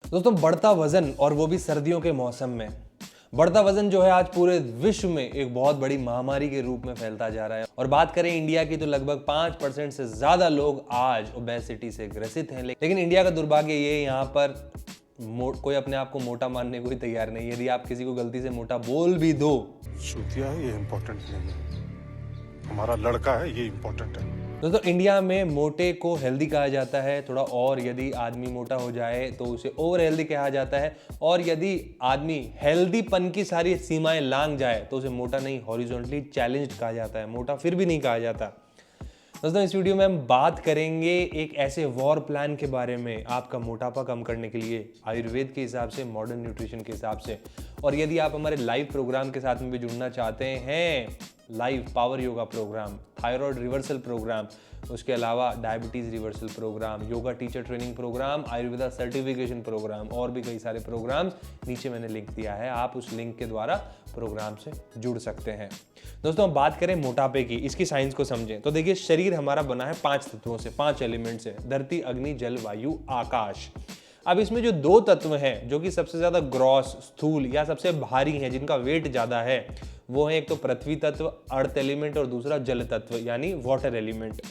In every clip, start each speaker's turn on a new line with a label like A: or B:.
A: दोस्तों, बढ़ता वजन और वो भी सर्दियों के मौसम में। बढ़ता वजन जो है आज पूरे विश्व में एक बहुत बड़ी महामारी के रूप में फैलता जा रहा है। और बात करें इंडिया की तो लगभग 5% से ज्यादा लोग आज ओबेसिटी से ग्रसित हैं। लेकिन इंडिया का दुर्भाग्य ये, यहाँ पर कोई अपने आप को मोटा मानने को ही तैयार नहीं। यदि आप किसी को गलती से मोटा बोल भी दो,
B: चूतिया है, ये इम्पोर्टेंट नहीं है। हमारा लड़का है, ये इम्पोर्टेंट है।
A: दोस्तों, इंडिया में मोटे को हेल्दी कहा जाता है थोड़ा, और यदि आदमी मोटा हो जाए तो उसे ओवर हेल्दी कहा जाता है। और यदि आदमी हेल्दीपन की सारी सीमाएं लांघ जाए तो उसे मोटा नहीं, हॉरिजॉन्टली चैलेंज्ड कहा जाता है। मोटा फिर भी नहीं कहा जाता। दोस्तों, इस वीडियो में हम बात करेंगे एक ऐसे वॉर प्लान के बारे में आपका मोटापा कम करने के लिए, आयुर्वेद के हिसाब से, मॉडर्न न्यूट्रिशन के हिसाब से। और यदि आप हमारे लाइव प्रोग्राम के साथ में भी जुड़ना चाहते हैं, live power yoga programme, thyroid reversal programme, उसके अलावा diabetes reversal programme, yoga teacher training programme, Ayurveda certification programme और भी कई सारे प्रोग्राम्स, नीचे मैंने लिंक दिया है, आप उस लिंक के द्वारा प्रोग्राम से जुड़ सकते हैं। दोस्तों, हम बात करें मोटापे की, इसकी साइंस को समझें तो देखिए, शरीर हमारा बना है 5 तत्वों से, 5 एलिमेंट से, धरती, अग्नि, जल, वायु, आकाश। अब इसमें जो 2 तत्व हैं जो कि सबसे ज्यादा ग्रॉस, स्थूल या सबसे भारी हैं, जिनका वेट ज्यादा है, वो है एक तो पृथ्वी तत्व, अर्थ एलिमेंट, और दूसरा जल तत्व यानी वाटर एलिमेंट।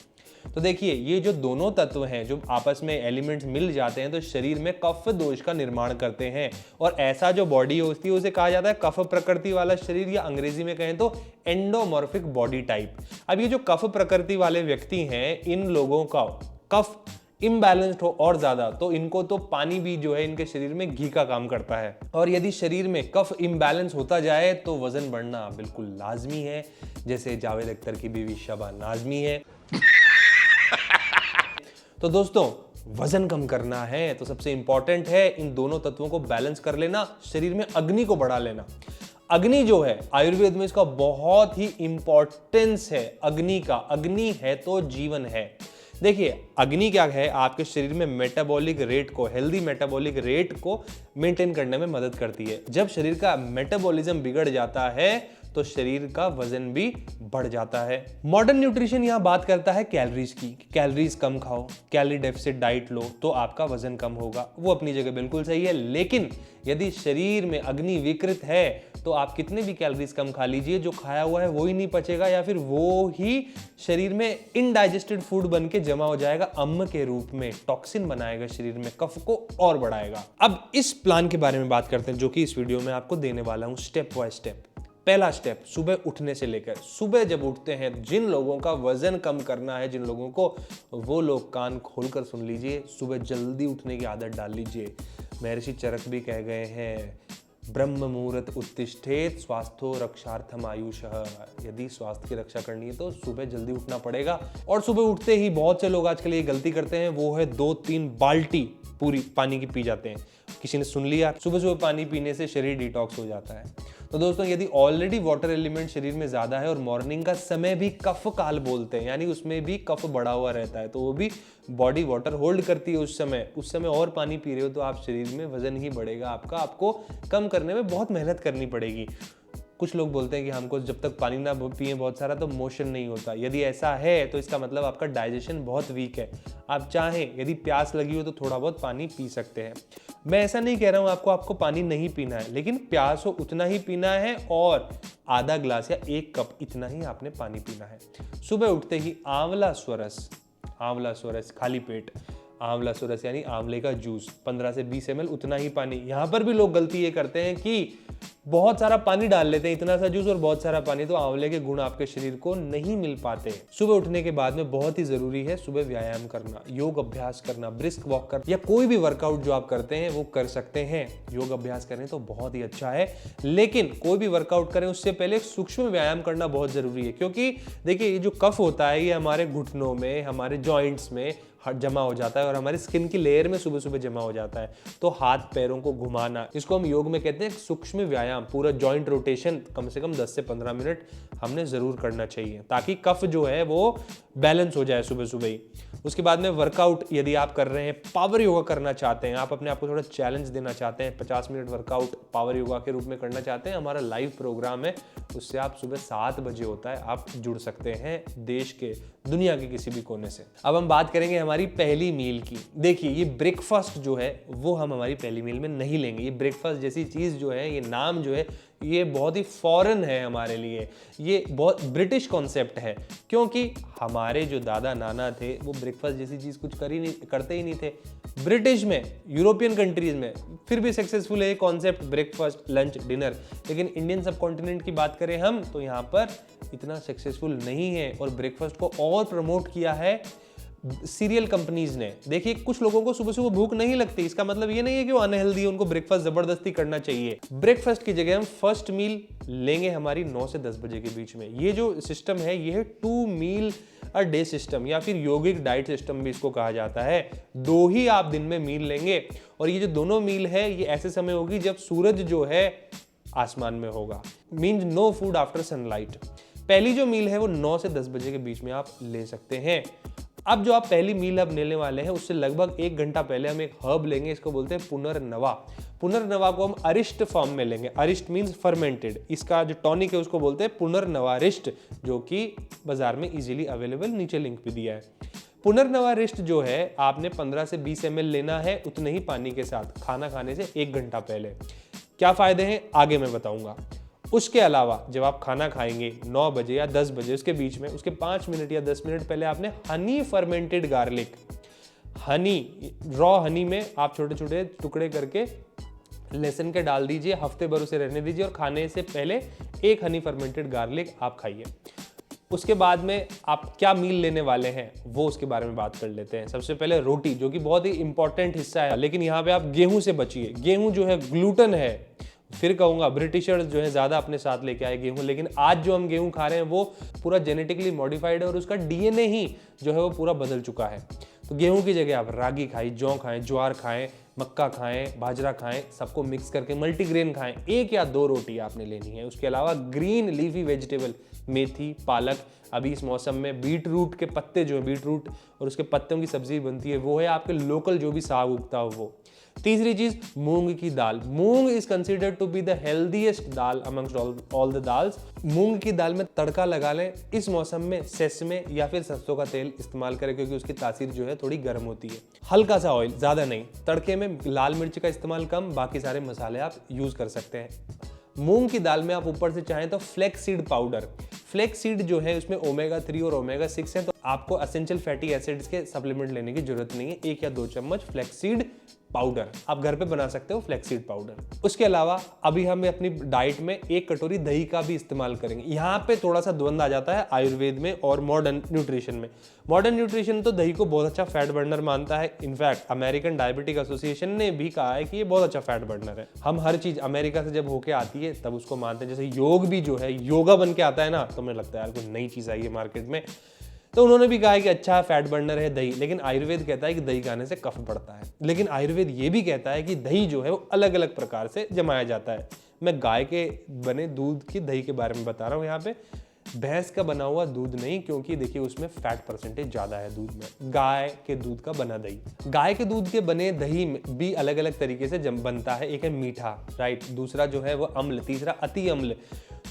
A: तो देखिए, ये जो दोनों तत्व हैं जो आपस में एलिमेंट्स मिल जाते हैं तो शरीर में कफ दोष का निर्माण करते हैं। और ऐसा जो बॉडी होती है उसे कहा जाता है कफ प्रकृति वाला शरीर, या अंग्रेजी में कहें तो एंडोमॉर्फिक बॉडी टाइप। अब ये जो कफ प्रकृति वाले व्यक्ति हैं, इन लोगों का कफ इम्बैलेंस्ड हो और ज्यादा, तो इनको तो पानी भी जो है इनके शरीर में घी का काम करता है। और यदि शरीर में कफ इम्बैलेंस होता जाए तो वजन बढ़ना बिल्कुल लाजमी है, जैसे जावेद अख्तर की बीवी शबाना आजमी है। तो दोस्तों, वजन कम करना है तो सबसे इंपॉर्टेंट है इन दोनों तत्वों को बैलेंस कर लेना, शरीर में अग्नि को बढ़ा लेना। अग्नि जो है, आयुर्वेद में इसका बहुत ही इंपॉर्टेंस है अग्नि का। अग्नि है तो जीवन है। देखिए, अग्नि क्या है, आपके शरीर में मेटाबॉलिक रेट को, हेल्दी मेटाबॉलिक रेट को मेंटेन करने में मदद करती है। जब शरीर का मेटाबॉलिज्म बिगड़ जाता है तो शरीर का वजन भी बढ़ जाता है। मॉडर्न न्यूट्रिशन यहां बात करता है कैलोरीज की, कैलोरीज कम खाओ, कैलोरी डेफिसिट डाइट लो तो आपका वजन कम होगा। वो अपनी जगह बिल्कुल सही है, लेकिन यदि शरीर में अग्नि विकृत है तो आप कितने भी कैलोरीज कम खा लीजिए, जो खाया हुआ है वो ही नहीं पचेगा, या फिर वो ही शरीर में इनडाइजेस्टेड फूड बन के जमा हो जाएगा, अम्ल के रूप में टॉक्सिन बनाएगा शरीर में, कफ को और बढ़ाएगा। अब इस प्लान के बारे में बात करते हैं जो कि इस वीडियो में आपको देने वाला हूं, स्टेप बाय स्टेप। पहला स्टेप, सुबह उठने से लेकर, सुबह जब उठते हैं, जिन लोगों का वजन कम करना है, जिन लोगों को, वो लोग कान खोलकर सुन लीजिए, सुबह जल्दी उठने की आदत डाल लीजिए। महर्षि चरक भी कह गए हैं, ब्रह्म मुहूर्त उत्तिष्ठेत स्वास्थ्यो रक्षार्थम आयुषः। यदि स्वास्थ्य की रक्षा करनी है तो सुबह जल्दी उठना पड़ेगा। और सुबह उठते ही बहुत से लोग आजकल ये गलती करते हैं, वो है 2-3 बाल्टी पूरी पानी की पी जाते हैं। किसी ने सुन लिया, सुबह सुबह पानी पीने से शरीर डिटॉक्स हो जाता है। तो दोस्तों, यदि ऑलरेडी वाटर एलिमेंट शरीर में ज्यादा है और मॉर्निंग का समय भी कफ काल बोलते हैं, यानी उसमें भी कफ बढ़ा हुआ रहता है, तो वो भी बॉडी वाटर होल्ड करती है उस समय और पानी पी रहे हो तो आप शरीर में वजन ही बढ़ेगा आपका, आपको कम करने में बहुत मेहनत करनी पड़ेगी। कुछ लोग बोलते हैं कि हमको जब तक पानी ना पिए बहुत सारा तो मोशन नहीं होता। यदि ऐसा है तो इसका मतलब आपका डाइजेशन बहुत वीक है। आप चाहें, यदि प्यास लगी हो तो थोड़ा बहुत पानी पी सकते हैं। मैं ऐसा नहीं कह रहा हूं आपको पानी नहीं पीना है, लेकिन प्यास हो उतना ही पीना है, और आधा ग्लास या 1 कप इतना ही आपने पानी पीना है। सुबह उठते ही आंवला स्वरस खाली पेट, आंवला स्वरस यानी आंवले का जूस 15 से 20 ml, उतना ही पानी। यहां पर भी लोग गलती ये करते हैं कि बहुत सारा पानी डाल लेते हैं, इतना सा जूस और बहुत सारा पानी, तो आंवले के गुण आपके शरीर को नहीं मिल पाते। सुबह उठने के बाद में बहुत ही जरूरी है सुबह व्यायाम करना, योग अभ्यास करना, ब्रिस्क वॉक करना, या कोई भी वर्कआउट जो आप करते हैं वो कर सकते हैं। योग अभ्यास करें तो बहुत ही अच्छा है, लेकिन कोई भी वर्कआउट करें उससे पहले सूक्ष्म व्यायाम करना बहुत जरूरी है। क्योंकि देखिए, ये जो कफ होता है ये हमारे घुटनों में, हमारे जॉइंट्स में जमा हो जाता है और हमारी स्किन की लेयर में सुबह सुबह जमा हो जाता है। तो हाथ पैरों को घुमाना, इसको हम योग में कहते हैं सूक्ष्म व्यायाम। पूरा जॉइंट रोटेशन कम से कम 10 से 15 मिनट हमने जरूर करना चाहिए, ताकि कफ जो है वो बैलेंस हो जाए सुबह सुबह ही। उसके बाद में वर्कआउट यदि आप कर रहे हैं, पावर योगा करना चाहते हैं, आप अपने आप को थोड़ा चैलेंज देना चाहते हैं, 50 मिनट वर्कआउट पावर योगा के रूप में करना चाहते हैं, हमारा लाइव प्रोग्राम है, उससे आप सुबह 7 बजे होता है, आप जुड़ सकते हैं। देश के दुनिया के किसी भी कोने से। अब हम बात करेंगे हमारी पहली मील की। देखिए ये ब्रेकफास्ट जो है वो हम हमारी पहली मील में नहीं लेंगे। ये ब्रेकफास्ट जैसी चीज़ जो है, ये नाम जो है, ये बहुत ही फॉरेन है हमारे लिए। ये बहुत ब्रिटिश कॉन्सेप्ट है, क्योंकि हमारे जो दादा नाना थे वो ब्रेकफास्ट जैसी चीज़ कुछ करते ही नहीं थे। ब्रिटिश में, यूरोपियन कंट्रीज में फिर भी सक्सेसफुल है ये कॉन्सेप्ट ब्रेकफास्ट, लंच, डिनर। लेकिन इंडियन सब कॉन्टिनेंट की बात करें हम तो यहाँ पर इतना सक्सेसफुल नहीं है। और ब्रेकफास्ट को और प्रमोट किया है सीरियल कंपनीज ने। देखिए कुछ लोगों को सुबह सुबह भूख नहीं लगती, इसका मतलब ये नहीं है कि वो अनहेल्दी है, उनको ब्रेकफास्ट जबरदस्ती करना चाहिए। ब्रेकफास्ट की जगह हम फर्स्ट मील लेंगे हमारी 9 से 10 बजे के बीच में। ये जो सिस्टम है ये है 2 मील अ डे सिस्टम, या फिर योगिक डाइट सिस्टम भी इसको कहा जाता है। 2 ही आप दिन में मील लेंगे, और ये जो दोनों मील है ये ऐसे समय होगी जब सूरज जो है आसमान में होगा। Means no food after sunlight. पहली जो मील है वो 9 से 10 बजे के बीच में आप ले सकते हैं। अब जो आप पहली मील अब लेने वाले हैं उससे लगभग 1 घंटा पहले हम एक हर्ब लेंगे, इसको बोलते हैं पुनर्नवा। पुनर्नवा को हम अरिष्ट फॉर्म में लेंगे। अरिष्ट मीन्स फर्मेंटेड। इसका जो टॉनिक है उसको बोलते हैं पुनर्नवारिष्ट, जो कि बाजार में इजीली अवेलेबल, नीचे लिंक भी दिया है। पुनर्नवारिष्ट जो है आपने 15 से 20 ml लेना है, उतने ही पानी के साथ, खाना खाने से 1 घंटा पहले। क्या फायदे हैं आगे मैं बताऊंगा। उसके अलावा जब आप खाना खाएंगे 9 बजे या 10 बजे, उसके बीच में उसके 5 मिनट या 10 मिनट पहले आपने Honey fermented garlic, Honey, raw Honey में आप छोटे छोटे टुकड़े करके लहसुन के डाल दीजिए, हफ्ते भर उसे रहने दीजिए, और खाने से पहले 1 हनी फर्मेंटेड गार्लिक आप खाइए। उसके बाद में आप क्या मील लेने वाले हैं वो उसके बारे में बात कर लेते हैं। सबसे पहले रोटी, जो कि बहुत ही इंपॉर्टेंट हिस्सा है, लेकिन यहाँ पे आप गेहूं से बचिए। गेहूं जो है ग्लूटन है। फिर कहूँगा ब्रिटिशर्स जो है ज़्यादा अपने साथ लेके आए गेहूं, लेकिन आज जो हम गेहूं खा रहे हैं वो पूरा जेनेटिकली मॉडिफाइड है और उसका डीएनए ही जो है वो पूरा बदल चुका है। तो गेहूं की जगह आप रागी खाएं, जौ खाएं, ज्वार खाएं, मक्का खाएं, बाजरा खाएं, सबको मिक्स करके मल्टीग्रेन खाएं। 1 या 2 रोटी आपने लेनी है। उसके अलावा ग्रीन लीफी वेजिटेबल, मेथी, पालक, अभी इस मौसम में बीट रूट के पत्ते जो है, बीट रूट और उसके पत्तों की सब्जी बनती है वो है, आपके लोकल जो भी साग उगता हो वो। तीसरी चीज मूंग की दाल। Moong is considered to be the healthiest dal amongst all the dals. मूंग की दाल में तड़का लगा लें। इस मौसम में सेसमे या फिर सरसों का तेल इस्तेमाल करें, क्योंकि उसकी तासीर जो है थोड़ी गर्म होती है। हल्का सा ऑयल, ज्यादा नहीं। तड़के में लाल मिर्च का इस्तेमाल कम, बाकी सारे मसाले आप यूज कर सकते हैं। मूंग की दाल में आप ऊपर से चाहें तो flax seed powder, flax seed जो है उसमें ओमेगा 3 और ओमेगा 6 है, तो आपको एसेंशियल फैटी एसिड्स के सप्लीमेंट लेने की जरूरत नहीं है। 1 या 2 चम्मच फ्लेक्स सीड पाउडर आप घर पे बना सकते हो, फ्लेक्स सीड पाउडर। उसके अलावा अभी हम अपनी डाइट में 1 कटोरी दही का भी इस्तेमाल करेंगे। यहाँ पे थोड़ा सा द्वंद आ जाता है आयुर्वेद में और मॉडर्न न्यूट्रिशन में। मॉडर्न न्यूट्रिशन तो दही को बहुत अच्छा फैट बर्नर मानता है। इनफैक्ट अमेरिकन डायबिटिक एसोसिएशन ने भी कहा है कि ये बहुत अच्छा फैट बर्नर है। हम हर चीज अमेरिका से जब होके आती है तब उसको मानते हैं। जैसे योग भी जो है योगा बन के आता है ना, तो मुझे लगता है यार कोई नई चीज आई है मार्केट में, तो उन्होंने भी कहा है कि अच्छा फैट बर्नर है दही। लेकिन आयुर्वेद कहता है कि दही खाने से कफ बढ़ता है। लेकिन आयुर्वेद ये भी कहता है कि दही जो है वो अलग अलग प्रकार से जमाया जाता है। मैं गाय के बने दूध की दही के बारे में बता रहा हूँ यहाँ पे, भैंस का बना हुआ दूध नहीं, क्योंकि देखिए उसमें फैट परसेंटेज ज्यादा है दूध में। गाय के दूध का बना दही, गाय के दूध के बने दही भी अलग अलग तरीके से बनता है। एक है मीठा, राइट, दूसरा जो है वो अम्ल, तीसरा अति अम्ल।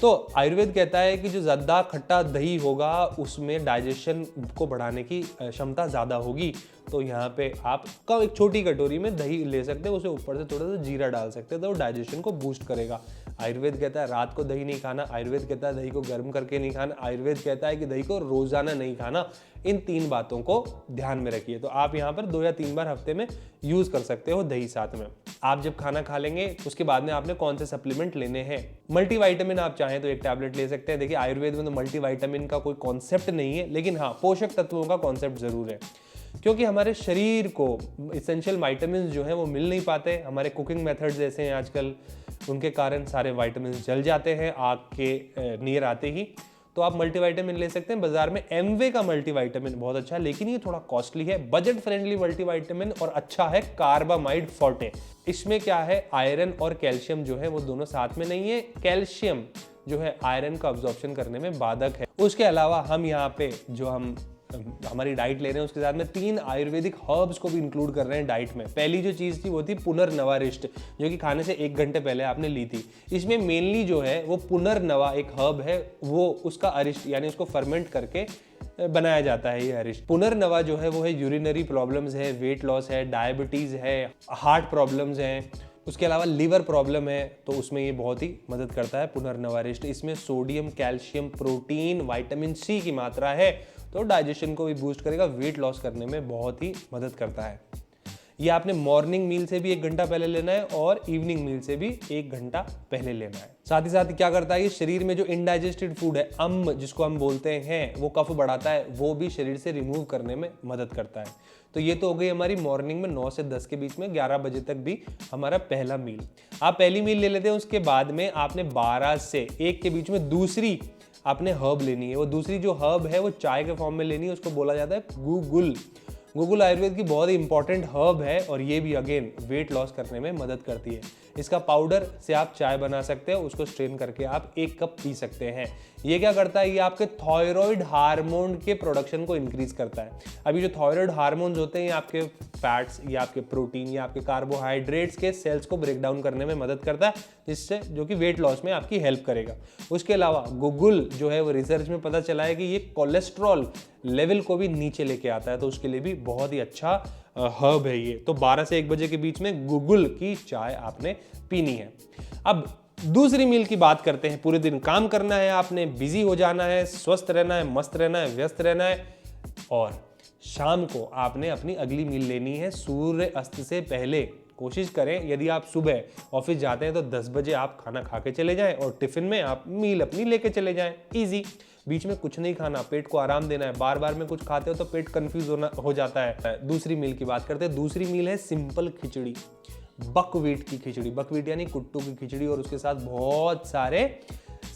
A: तो आयुर्वेद कहता है कि जो ज़्यादा खट्टा दही होगा उसमें डाइजेशन को बढ़ाने की क्षमता ज़्यादा होगी। तो यहाँ पे आप एक छोटी कटोरी में दही ले सकते हैं, उसे ऊपर से थोड़ा सा जीरा डाल सकते हैं, तो वो डाइजेशन को बूस्ट करेगा। आयुर्वेद कहता है रात को दही नहीं खाना, आयुर्वेद कहता है दही को गर्म करके नहीं खाना, आयुर्वेद कहता है कि दही को रोजाना नहीं खाना। इन 3 बातों को ध्यान में रखिए। तो आप यहाँ पर 2 या 3 बार हफ्ते में यूज कर सकते हो दही साथ में। आप जब खाना खा लेंगे उसके बाद में आपने कौन से सप्लीमेंट लेने हैं। मल्टीविटामिन आप चाहें तो 1 टैबलेट ले सकते हैं। देखिए आयुर्वेद में तो मल्टीविटामिन का कोई कॉन्सेप्ट नहीं है, लेकिन हाँ पोषक तत्वों का कॉन्सेप्ट जरूर है, क्योंकि हमारे शरीर को इसेंशियल विटामिन जो है वो मिल नहीं पाते। हमारे कुकिंग मेथड्स ऐसे हैं आजकल, उनके कारण सारे विटामिन जल जाते हैं आग के नियर आते ही। तो आप मल्टीविटामिन ले सकते हैं। बाजार में एमवे का मल्टीविटामिन बहुत अच्छा है, लेकिन ये थोड़ा कॉस्टली है। बजट फ्रेंडली मल्टीविटामिन और अच्छा है कार्बामाइड फोर्टे। इसमें क्या है, आयरन और कैल्शियम जो है वो दोनों साथ में नहीं है। कैल्शियम जो है आयरन का अब्जॉर्प्शन करने में बाधक है। उसके अलावा हम यहाँ पे जो हमारी डाइट ले रहे हैं उसके साथ में 3 आयुर्वेदिक हर्ब्स को भी इंक्लूड कर रहे हैं डाइट में। पहली जो चीज़ थी वो थी पुनर्नवारिष्ट, जो कि खाने से 1 घंटे पहले आपने ली थी। इसमें मेनली जो है वो पुनर्नवा एक हर्ब है, वो उसका अरिष्ट यानी उसको फर्मेंट करके बनाया जाता है ये अरिष्ट। पुनर्नवा जो है वो है यूरिनरी प्रॉब्लम्स है, वेट लॉस है, डायबिटीज है, हार्ट प्रॉब्लम्स हैं, उसके अलावा लीवर प्रॉब्लम है, तो उसमें ये बहुत ही मदद करता है पुनर्नवा अरिष्ट। इसमें sodium, calcium, protein, vitamin C की मात्रा है, तो डाइजेशन को भी बूस्ट करेगा, वेट लॉस करने में बहुत ही मदद करता है। ये आपने मॉर्निंग मील से भी 1 घंटा पहले लेना है और इवनिंग मील से भी 1 घंटा पहले लेना है। साथ ही साथ क्या करता है, ये शरीर में जो इनडाइजेस्टेड फूड है, अम्ल जिसको हम बोलते हैं, वो कफ बढ़ाता है, वो भी शरीर से रिमूव करने में मदद करता है। तो ये तो हो गई हमारी मॉर्निंग में 9 से 10 के बीच में, 11 बजे तक भी हमारा पहला मील। आप पहली मील ले लेते हैं, उसके बाद में आपने 12 से 1 के बीच में दूसरी आपने हर्ब लेनी है। वो दूसरी जो हर्ब है वो चाय के फॉर्म में लेनी है, उसको बोला जाता है गुगुल। गुगुल आयुर्वेद की बहुत ही इंपॉर्टेंट हर्ब है और ये भी अगेन वेट लॉस करने में मदद करती है। इसका पाउडर से आप चाय बना सकते हो, उसको स्ट्रेन करके आप 1 कप पी सकते हैं। ये क्या करता है, ये आपके थायराइड हार्मोन के प्रोडक्शन को इंक्रीज करता है। अभी जो थायराइड हार्मोन्स होते हैं, ये आपके फैट्स या आपके प्रोटीन या आपके कार्बोहाइड्रेट्स के सेल्स को ब्रेक डाउन करने में मदद करता है, जिससे जो कि वेट लॉस में आपकी हेल्प करेगा। उसके अलावा गुगुल जो है वो रिसर्च में पता चला है कि ये कोलेस्ट्रॉल लेवल को भी नीचे लेके आता है, तो उसके लिए भी बहुत ही अच्छा हर्ब है ये। तो 12 से 1 बजे के बीच में गुगुल की चाय आपने पीनी है। अब दूसरी मील की बात करते हैं। पूरे दिन काम करना है आपने, बिजी हो जाना है, स्वस्थ रहना है, मस्त रहना है, व्यस्त रहना है, और शाम को आपने अपनी अगली मील लेनी है सूर्य अस्त से पहले। कोशिश करें, यदि आप सुबह ऑफिस जाते हैं तो 10 बजे आप खाना खा के चले जाएं और टिफिन में आप मील अपनी लेके चले जाएं। इजी, बीच में कुछ नहीं खाना, पेट को आराम देना है। बार बार में कुछ खाते हो तो पेट कंफ्यूज हो जाता है। दूसरी मील की बात करते हैं। दूसरी मील है सिंपल खिचड़ी, बकव्हीट की खिचड़ी। बकव्हीट यानी कुट्टू की खिचड़ी, और उसके साथ बहुत सारे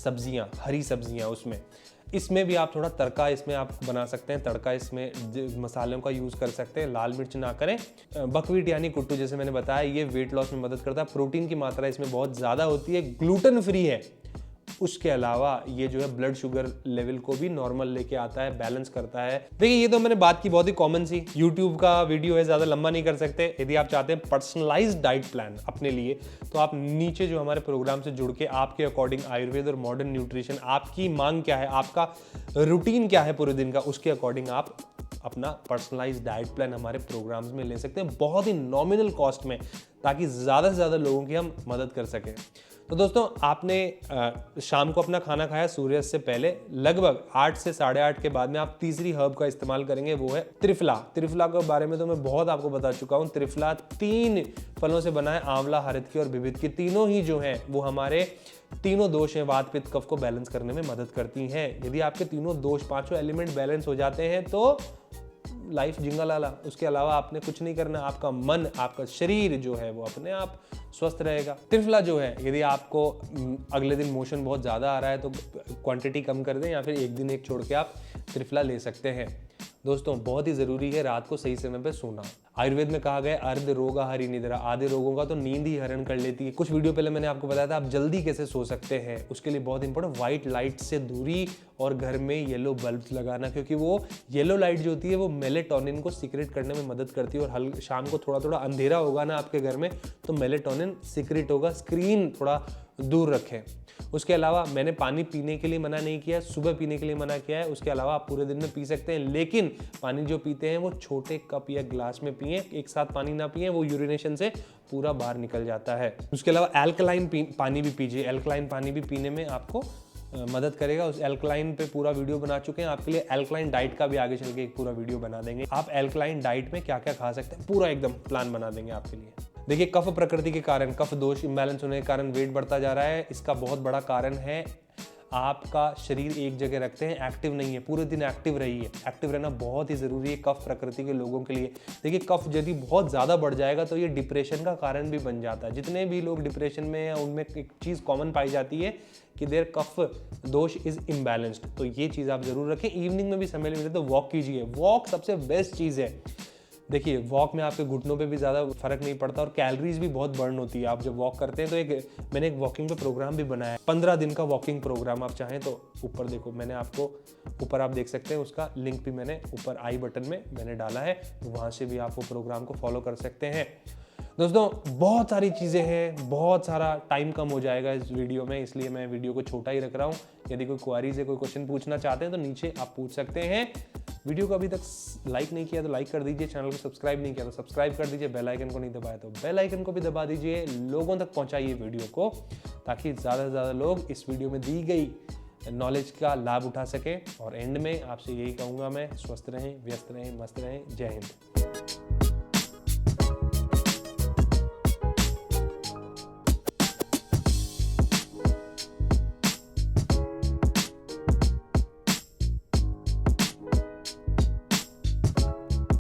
A: सब्जियां, हरी सब्जियां उसमें। इसमें भी आप थोड़ा तड़का इसमें आप बना सकते हैं, तड़का इसमें मसालों का यूज़ कर सकते हैं, लाल मिर्च ना करें। बकव्हीट यानी कुट्टू, जैसे मैंने बताया, ये वेट लॉस में मदद करता है। प्रोटीन की मात्रा इसमें बहुत ज़्यादा होती है, ग्लूटेन फ्री है। उसके अलावा ये जो है ब्लड शुगर लेवल को भी नॉर्मल लेके आता है, बैलेंस करता है। देखिए, ये तो मैंने बात की बहुत ही कॉमन सी, यूट्यूब का वीडियो है, ज़्यादा लंबा नहीं कर सकते। यदि आप चाहते हैं पर्सनलाइज्ड डाइट प्लान अपने लिए, तो आप नीचे जो हमारे प्रोग्राम से जुड़ के आपके अकॉर्डिंग आयुर्वेद और मॉडर्न न्यूट्रिशन, आपकी मांग क्या है, आपका रूटीन क्या है पूरे दिन का, उसके अकॉर्डिंग आप अपना पर्सनलाइज्ड डाइट प्लान हमारे प्रोग्राम्स में ले सकते हैं, बहुत ही नॉमिनल कॉस्ट में, ताकि ज़्यादा से ज़्यादा लोगों की हम मदद कर सकें। तो दोस्तों, आपने शाम को अपना खाना खाया सूर्यास्त से पहले, लगभग 8 से 8:30 के बाद में आप तीसरी हर्ब का इस्तेमाल करेंगे, वो है त्रिफला। त्रिफला के बारे में तो मैं बहुत आपको बता चुका हूँ। त्रिफला 3 फलों से बना है, आंवला, हरितकी और विविधकी। तीनों ही जो हैं वो हमारे तीनों दोष हैं, वात पित्त कफ को बैलेंस करने में मदद करती हैं। यदि आपके तीनों दोष, 5 एलिमेंट बैलेंस हो जाते हैं तो लाइफ जिंगालाला। उसके अलावा आपने कुछ नहीं करना, आपका मन, आपका शरीर जो है वो अपने आप स्वस्थ रहेगा। त्रिफला जो है, यदि आपको अगले दिन मोशन बहुत ज़्यादा आ रहा है तो क्वांटिटी कम कर दें, या फिर एक दिन एक छोड़ के आप त्रिफला ले सकते हैं। दोस्तों, बहुत ही ज़रूरी है रात को सही समय पे सोना। आयुर्वेद में कहा गया अर्ध रोगा हरि निद्रा, आधे रोगों का तो नींद ही हरण कर लेती है। कुछ वीडियो पहले मैंने आपको बताया था आप जल्दी कैसे सो सकते हैं। उसके लिए बहुत इंपॉर्टेंट, व्हाइट लाइट से दूरी और घर में येलो बल्ब लगाना, क्योंकि वो येलो लाइट जो होती है वो मेलेटोनिन को सीक्रेट करने में मदद करती है। और शाम को थोड़ा थोड़ा अंधेरा होगा ना आपके घर में, तो मेलेटोनिन सीक्रेट होगा। स्क्रीन थोड़ा दूर रखें। उसके अलावा मैंने पानी पीने के लिए मना नहीं किया है, सुबह पीने के लिए मना किया है। उसके अलावा आप पूरे दिन में पी सकते हैं, लेकिन पानी जो पीते हैं वो छोटे कप या ग्लास में पिए, एक साथ पानी ना पिए, वो यूरिनेशन से पूरा बाहर निकल जाता है। उसके अलावा एल्कलाइन पानी भी पीजिए। एल्कलाइन पानी भी पीने में आपको मदद करेगा। उस एल्कलाइन पे पूरा वीडियो बना चुके हैं आपके लिए। एल्कलाइन डाइट का भी आगे चल के एक पूरा वीडियो बना देंगे। आप एल्कलाइन डाइट में क्या क्या खा सकते हैं, पूरा एकदम प्लान बना देंगे आपके लिए। देखिए, कफ प्रकृति के कारण, कफ दोष इम्बैलेंस होने के कारण वेट बढ़ता जा रहा है। इसका बहुत बड़ा कारण है आपका शरीर एक जगह रखते हैं, एक्टिव नहीं है। पूरे दिन एक्टिव रहिए। एक्टिव रहना बहुत ही ज़रूरी है कफ प्रकृति के लोगों के लिए। देखिए, कफ यदि बहुत ज़्यादा बढ़ जाएगा तो ये डिप्रेशन का कारण भी बन जाता है। जितने भी लोग डिप्रेशन में हैं उनमें एक चीज़ कॉमन पाई जाती है कि देयर कफ दोष इज़ इम्बैलेंस्ड। तो ये चीज़ आप ज़रूर रखें। इवनिंग में भी समय मिले तो वॉक कीजिए। वॉक सबसे बेस्ट चीज़ है। देखिए, वॉक में आपके घुटनों पे भी ज़्यादा फर्क नहीं पड़ता और कैलोरीज भी बहुत बर्न होती है आप जब वॉक करते हैं। तो मैंने एक वॉकिंग पे प्रोग्राम भी बनाया है, 15 दिन का वॉकिंग प्रोग्राम। आप चाहें तो ऊपर देखो, मैंने आपको ऊपर आप देख सकते हैं, उसका लिंक भी मैंने ऊपर आई बटन में मैंने डाला है, तो वहाँ से भी आप वो प्रोग्राम को फॉलो कर सकते हैं। दोस्तों, बहुत सारी चीज़ें हैं, बहुत सारा टाइम कम हो जाएगा इस वीडियो में, इसलिए मैं वीडियो को छोटा ही रख रहा हूँ। यदि कोई क्वेरीज है, कोई क्वेश्चन पूछना चाहते हैं तो नीचे आप पूछ सकते हैं। वीडियो को अभी तक लाइक नहीं किया तो लाइक कर दीजिए, चैनल को सब्सक्राइब नहीं किया तो सब्सक्राइब कर दीजिए, बेल आइकन को नहीं दबाया तो बेल आइकन को भी दबा दीजिए, लोगों तक पहुंचाइए वीडियो को, ताकि ज़्यादा से ज़्यादा लोग इस वीडियो में दी गई नॉलेज का लाभ उठा सके। और एंड में आपसे यही कहूँगा मैं, स्वस्थ रहें, व्यस्त रहें, मस्त रहें। जय हिंद।